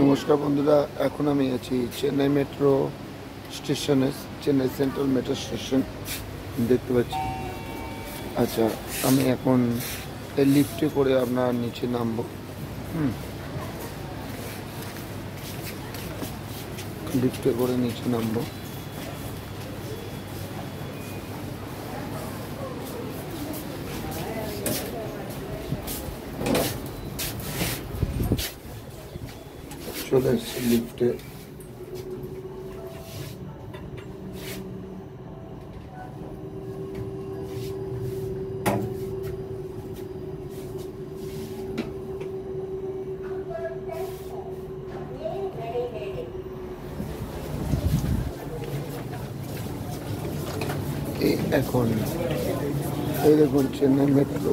নমস্কার বন্ধুরা, এখন আমি আছি চেন্নাই মেট্রো স্টেশনে, চেন্নাই সেন্ট্রাল মেট্রো স্টেশন দেখতে পাচ্ছি। আচ্ছা, আমি এখন এই লিফটে করে আপনার নিচে নামবো। লিফটে করে নিচে নামবো। চলে এসেছি লিফটে। এখন এই দেখুন চেন্নাই মেট্রো।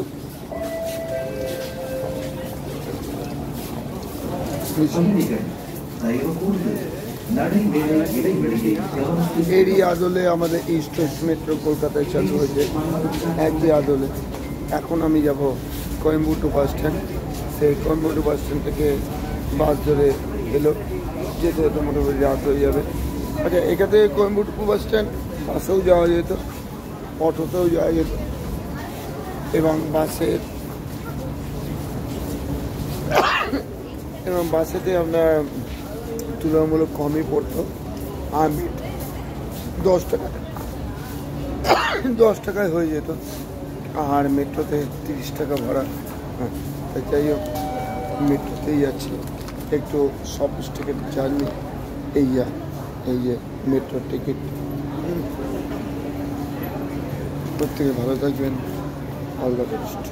এরই আদলে আমাদের ইস্ট ওয়েস্ট মেট্রো কলকাতায় চালু হয়েছে, একই আদলে। এখন আমি যাব কোয়েম্বাটুর বাস স্ট্যান্ড। সেই কোয়েম্বাটুর বাস স্ট্যান্ড থেকে বাস ধরে যেতে যেতে মোটামুটি রাত হয়ে যাবে। আচ্ছা, এখান থেকে কোয়েম্বাটুর বাস স্ট্যান্ড বাসেও যাওয়া যেত, অটোতেও যাওয়া যেত, এবং বাসেতে আপনার তুলনামূলক কমই পড়তো। আমি 10 টাকায় হয়ে যেত, আর মেট্রোতে 30 টাকা ভাড়া। যাই হোক, মেট্রোতেই যাচ্ছি। একটু সফিস্টিকেট জার্নি। এই যে মেট্রোর টিকিট। প্রত্যেকে ভালো থাকবেন। All the best.